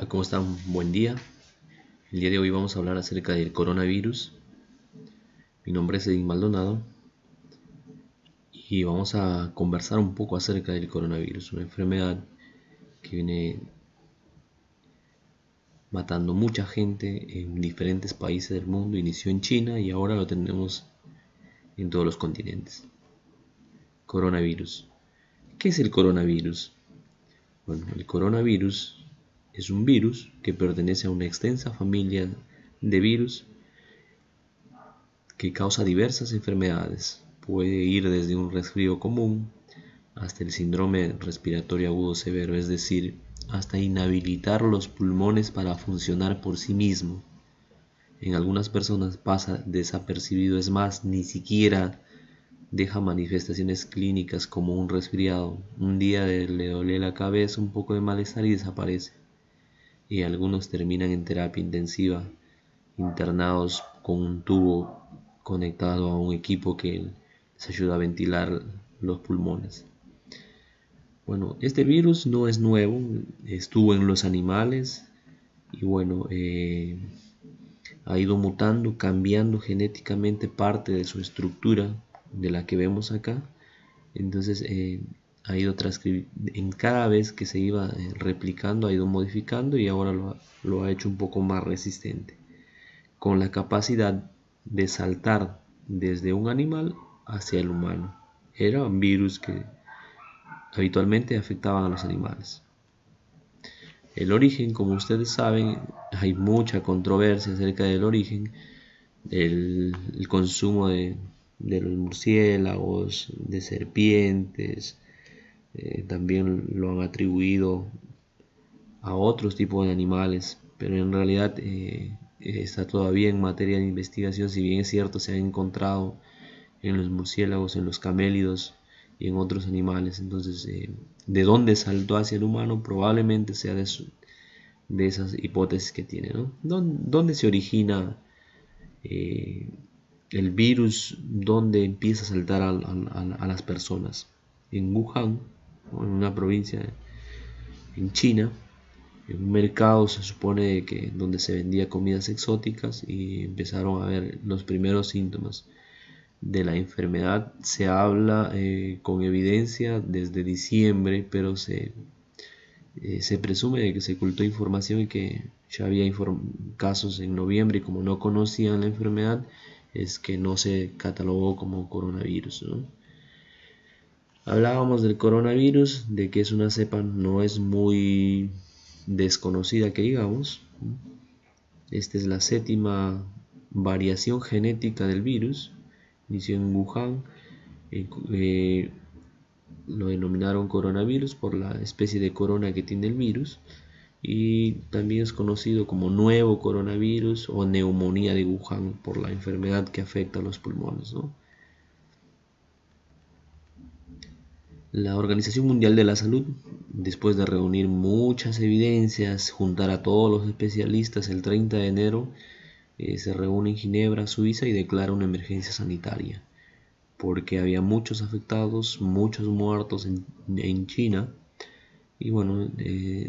Hola, ¿cómo están? Buen día. El día de hoy vamos a hablar acerca del coronavirus. Mi nombre es Edwin Maldonado y vamos a conversar un poco acerca del coronavirus, una enfermedad que viene matando mucha gente en diferentes países del mundo. Inició en China y ahora lo tenemos en todos los continentes. Coronavirus. ¿Qué es el coronavirus? Bueno, el coronavirus es un virus que pertenece a una extensa familia de virus que causa diversas enfermedades. Puede ir desde un resfrío común hasta el síndrome respiratorio agudo severo, es decir, hasta inhabilitar los pulmones para funcionar por sí mismo. En algunas personas pasa desapercibido, es más, ni siquiera deja manifestaciones clínicas como un resfriado. Un día le duele la cabeza, un poco de malestar y desaparece. Y algunos terminan en terapia intensiva, internados con un tubo conectado a un equipo que les ayuda a ventilar los pulmones. Bueno, este virus no es nuevo, estuvo en los animales y bueno, ha ido mutando, cambiando genéticamente parte de su estructura de la que vemos acá. Entonces ha ido en cada vez que se iba replicando, ha ido modificando y ahora lo ha hecho un poco más resistente, con la capacidad de saltar desde un animal hacia el humano. Era un virus que habitualmente afectaban a los animales. El origen, como ustedes saben, hay mucha controversia acerca del origen, el consumo de los murciélagos, de serpientes, también lo han atribuido a otros tipos de animales, pero en realidad está todavía en materia de investigación. Si bien es cierto, se han encontrado en los murciélagos, en los camélidos y en otros animales. Entonces, de dónde saltó hacia el humano probablemente sea de esas hipótesis que tiene, ¿no? ¿Dónde se origina el virus? ¿Dónde empieza a saltar a las personas? En Wuhan, en una provincia en China, en un mercado se supone que donde se vendía comidas exóticas, y empezaron a ver los primeros síntomas de la enfermedad. Se habla con evidencia desde diciembre, pero se presume de que se ocultó información y que ya había casos en noviembre, y como no conocían la enfermedad es que no se catalogó como coronavirus, ¿no? Hablábamos del coronavirus, de que es una cepa no es muy desconocida que digamos. Esta es la séptima variación genética del virus. Inició en Wuhan, lo denominaron coronavirus por la especie de corona que tiene el virus, y también es conocido como nuevo coronavirus o neumonía de Wuhan por la enfermedad que afecta a los pulmones, ¿no? La Organización Mundial de la Salud, después de reunir muchas evidencias, juntar a todos los especialistas, el 30 de enero se reúne en Ginebra, Suiza, y declara una emergencia sanitaria, porque había muchos afectados, muchos muertos en China. Y bueno,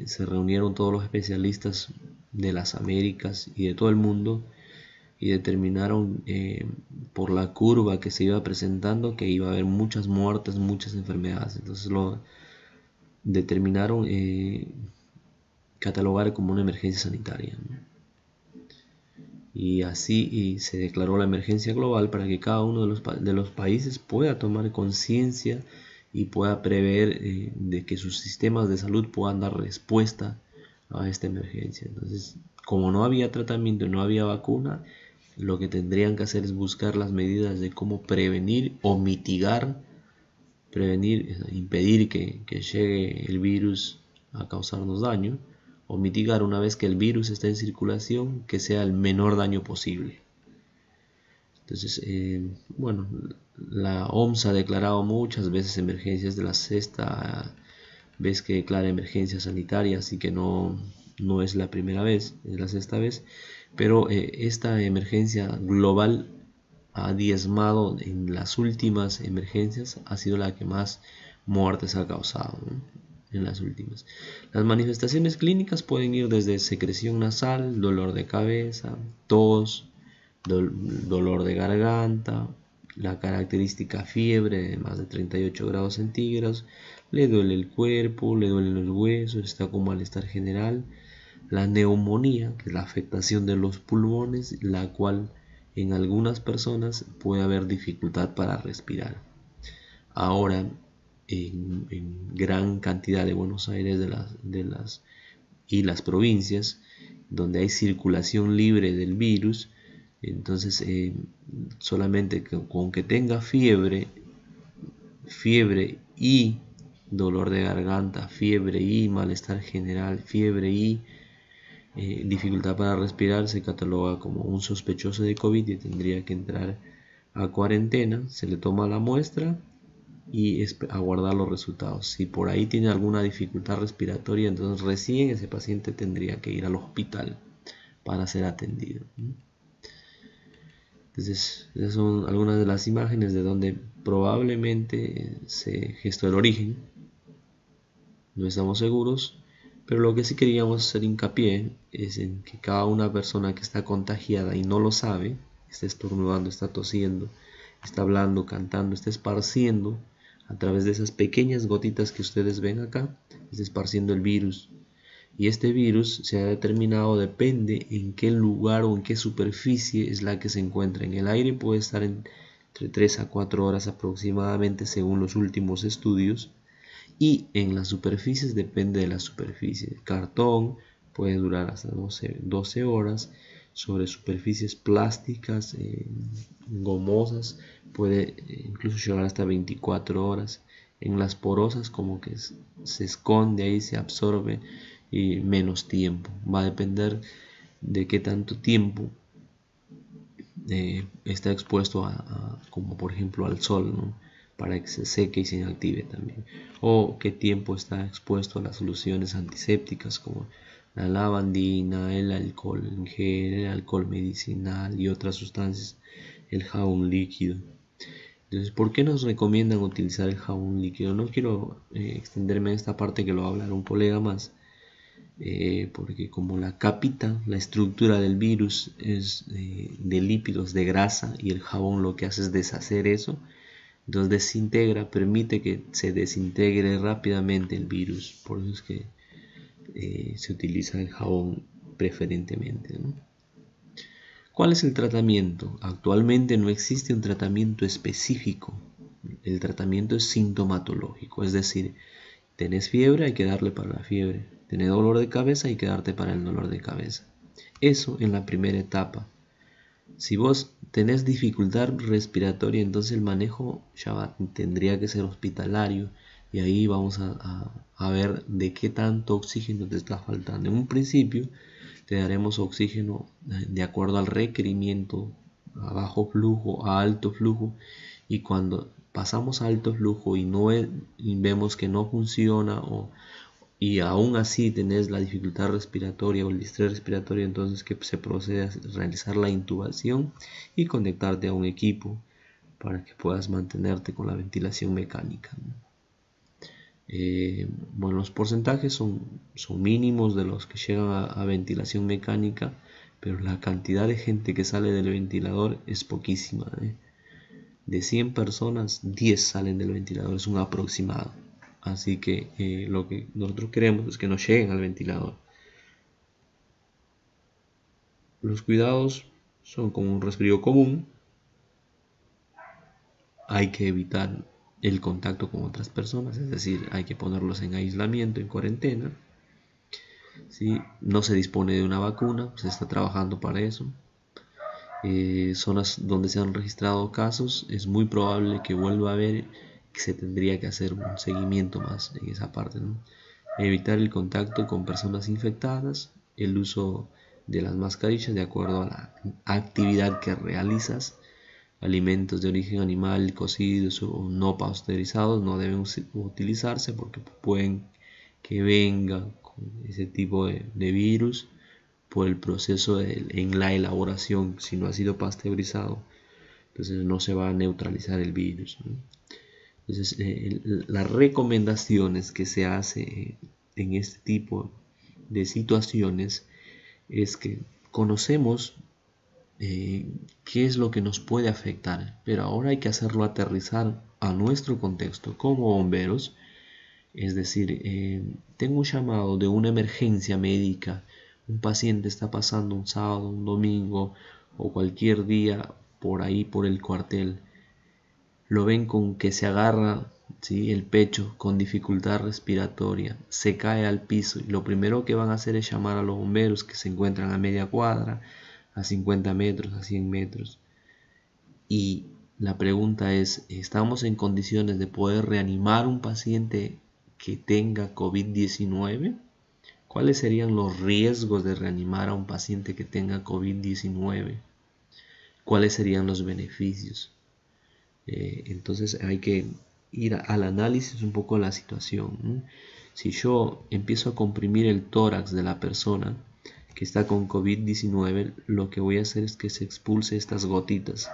se reunieron todos los especialistas de las Américas y de todo el mundo, y determinaron por la curva que se iba presentando que iba a haber muchas muertes, muchas enfermedades. Entonces lo determinaron catalogar como una emergencia sanitaria, ¿no? Y así se declaró la emergencia global para que cada uno de los países pueda tomar conciencia y pueda prever de que sus sistemas de salud puedan dar respuesta a esta emergencia. Entonces, como no había tratamiento y no había vacuna, lo que tendrían que hacer es buscar las medidas de cómo prevenir o mitigar, impedir que llegue el virus a causarnos daño, o mitigar una vez que el virus está en circulación, que sea el menor daño posible. Entonces, bueno, la OMS ha declarado muchas veces emergencias, de la sexta vez que declara emergencia sanitaria, así que no es la primera vez, es la sexta vez, pero esta emergencia global ha diezmado en las últimas emergencias, ha sido la que más muertes ha causado, ¿no? en las últimas. Las manifestaciones clínicas pueden ir desde secreción nasal, dolor de cabeza, tos, dolor de garganta, la característica fiebre de más de 38 grados centígrados, le duele el cuerpo, le duelen los huesos, está con malestar general, la neumonía, que es la afectación de los pulmones, la cual en algunas personas puede haber dificultad para respirar. Ahora, en gran cantidad de Buenos Aires y las provincias, donde hay circulación libre del virus, entonces solamente con que tenga fiebre y dolor de garganta, fiebre y malestar general, fiebre y dificultad para respirar, se cataloga como un sospechoso de COVID y tendría que entrar a cuarentena. Se le toma la muestra y aguardar los resultados. Si por ahí tiene alguna dificultad respiratoria, entonces recién ese paciente tendría que ir al hospital para ser atendido. Entonces, esas son algunas de las imágenes de donde probablemente se gestó el origen. No estamos seguros, pero lo que sí queríamos hacer hincapié es en que cada una persona que está contagiada y no lo sabe, está estornudando, está tosiendo, está hablando, cantando, está esparciendo a través de esas pequeñas gotitas que ustedes ven acá, está esparciendo el virus. Y este virus se ha determinado, depende en qué lugar o en qué superficie es la que se encuentra. En el aire puede estar entre 3 a 4 horas aproximadamente según los últimos estudios. Y en las superficies depende de la superficie. El cartón puede durar hasta 12 horas. Sobre superficies plásticas, gomosas, puede incluso llegar hasta 24 horas. En las porosas como que se esconde ahí, se absorbe y menos tiempo. Va a depender de qué tanto tiempo está expuesto como por ejemplo al sol, ¿no? Para que se seque y se inactive también, o qué tiempo está expuesto a las soluciones antisépticas como la lavandina, el alcohol en gel, el alcohol medicinal y otras sustancias, el jabón líquido. Entonces, ¿por qué nos recomiendan utilizar el jabón líquido? No quiero extenderme en esta parte, que lo va a hablar un colega más, porque como la capita, la estructura del virus es de lípidos, de grasa, y el jabón lo que hace es deshacer eso. Entonces desintegra, permite que se desintegre rápidamente el virus. Por eso es que se utiliza el jabón preferentemente, ¿no? ¿Cuál es el tratamiento? Actualmente no existe un tratamiento específico. El tratamiento es sintomatológico, es decir, tenés fiebre, hay que darle para la fiebre. Tenés dolor de cabeza, hay que darte para el dolor de cabeza. Eso en la primera etapa. Si vos tenés dificultad respiratoria, entonces el manejo ya tendría que ser hospitalario, y ahí vamos a ver de qué tanto oxígeno te está faltando. En un principio te daremos oxígeno de acuerdo al requerimiento, a bajo flujo, a alto flujo, y cuando pasamos a alto flujo y vemos que no funciona y aún así tenés la dificultad respiratoria o el distrés respiratorio, entonces que se procede a realizar la intubación y conectarte a un equipo para que puedas mantenerte con la ventilación mecánica. Bueno, los porcentajes son mínimos de los que llegan a ventilación mecánica, pero la cantidad de gente que sale del ventilador es poquísima. De 100 personas, 10 salen del ventilador, es un aproximado. Así que lo que nosotros queremos es que no lleguen al ventilador. Los cuidados son como un resfrío común. Hay que evitar el contacto con otras personas, es decir, hay que ponerlos en aislamiento, en cuarentena. ¿Sí? No se dispone de una vacuna, se está trabajando para eso. Zonas donde se han registrado casos, es muy probable que vuelva a haber, que se tendría que hacer un seguimiento más en esa parte, ¿no? Evitar el contacto con personas infectadas, el uso de las mascarillas de acuerdo a la actividad que realizas. Alimentos de origen animal cocidos o no pasteurizados no deben utilizarse porque pueden que vengan con ese tipo de virus por el proceso en la elaboración. Si no ha sido pasteurizado, entonces no se va a neutralizar el virus, ¿no? Entonces, las recomendaciones que se hace en este tipo de situaciones es que conocemos qué es lo que nos puede afectar, pero ahora hay que hacerlo aterrizar a nuestro contexto como bomberos. Es decir, tengo un llamado de una emergencia médica, un paciente está pasando un sábado, un domingo o cualquier día por ahí por el cuartel, lo ven con que se agarra, ¿sí?, el pecho con dificultad respiratoria, se cae al piso y lo primero que van a hacer es llamar a los bomberos que se encuentran a media cuadra, a 50 metros, a 100 metros. Y la pregunta es, ¿estamos en condiciones de poder reanimar un paciente que tenga COVID-19? ¿Cuáles serían los riesgos de reanimar a un paciente que tenga COVID-19? ¿Cuáles serían los beneficios? Entonces hay que ir al análisis un poco de la situación, ¿no? Si yo empiezo a comprimir el tórax de la persona que está con COVID-19, lo que voy a hacer es que se expulse estas gotitas.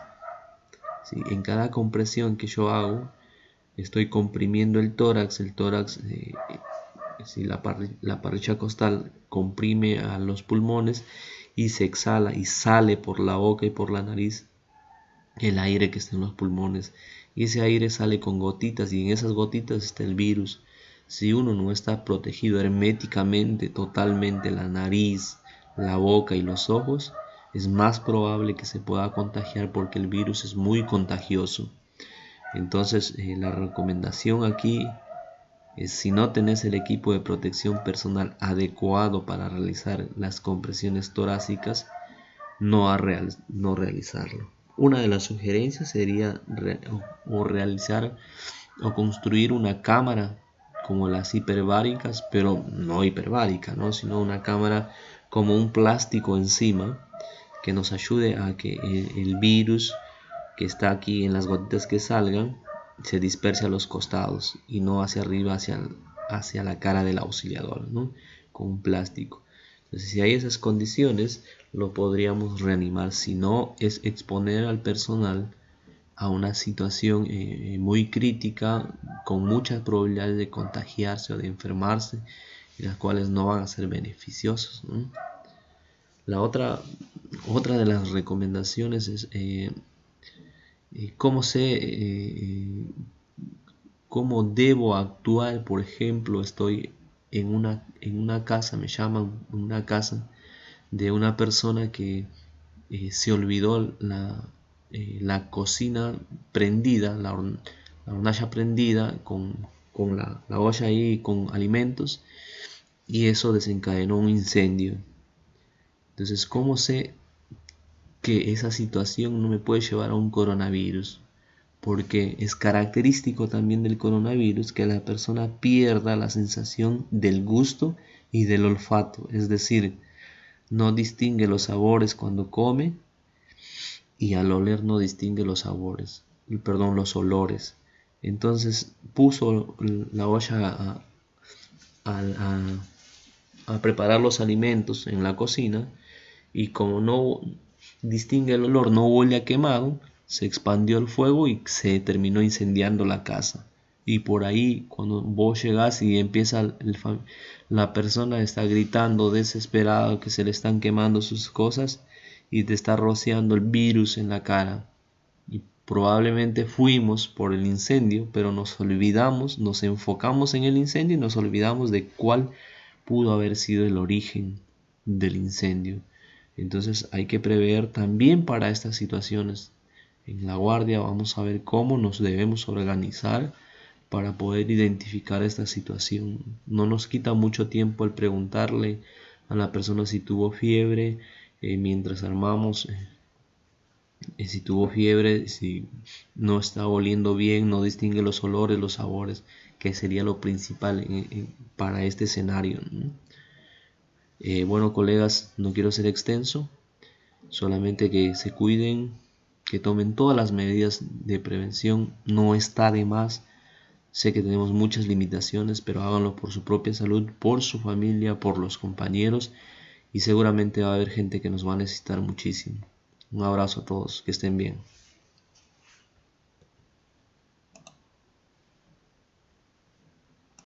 ¿Sí? En cada compresión que yo hago, estoy comprimiendo el tórax. Si la parrilla costal comprime a los pulmones y se exhala y sale por la boca y por la nariz el aire que está en los pulmones, y ese aire sale con gotitas y en esas gotitas está el virus. Si uno no está protegido herméticamente totalmente la nariz, la boca y los ojos, es más probable que se pueda contagiar porque el virus es muy contagioso. Entonces la recomendación aquí es, si no tenés el equipo de protección personal adecuado para realizar las compresiones torácicas, no realizarlo. Una de las sugerencias sería realizar o construir una cámara como las hiperbáricas, pero no hiperbárica, ¿no?, sino una cámara como un plástico encima que nos ayude a que el virus que está aquí en las gotitas que salgan se disperse a los costados y no hacia arriba, hacia la cara del auxiliador, ¿no?, con un plástico. Entonces, si hay esas condiciones, lo podríamos reanimar. Si no, es exponer al personal a una situación muy crítica, con muchas probabilidades de contagiarse o de enfermarse, y las cuales no van a ser beneficiosas, ¿no? Otra de las recomendaciones es cómo debo actuar. Por ejemplo, estoy en una casa, me llaman una casa de una persona que se olvidó la cocina prendida, la hornalla prendida con la olla ahí con alimentos, y eso desencadenó un incendio. Entonces, ¿cómo sé que esa situación no me puede llevar a un coronavirus? Porque es característico también del coronavirus que la persona pierda la sensación del gusto y del olfato, es decir, no distingue los sabores cuando come, y al oler no distingue los los olores. Entonces puso la olla a preparar los alimentos en la cocina, y como no distingue el olor, no huele a quemado, se expandió el fuego y se terminó incendiando la casa. Y por ahí, cuando vos llegás y empieza la persona está gritando desesperado que se le están quemando sus cosas y te está rociando el virus en la cara. Y probablemente fuimos por el incendio, pero nos olvidamos, nos enfocamos en el incendio y nos olvidamos de cuál pudo haber sido el origen del incendio. Entonces hay que prever también para estas situaciones. En la guardia vamos a ver cómo nos debemos organizar para poder identificar esta situación. No nos quita mucho tiempo el preguntarle a la persona si tuvo fiebre, mientras armamos, si tuvo fiebre, si no está oliendo bien, no distingue los olores, los sabores, que sería lo principal para este escenario, ¿no? Bueno, colegas, no quiero ser extenso, solamente que se cuiden, que tomen todas las medidas de prevención. No está de más. Sé que tenemos muchas limitaciones, pero háganlo por su propia salud, por su familia, por los compañeros, y seguramente va a haber gente que nos va a necesitar muchísimo. Un abrazo a todos, que estén bien.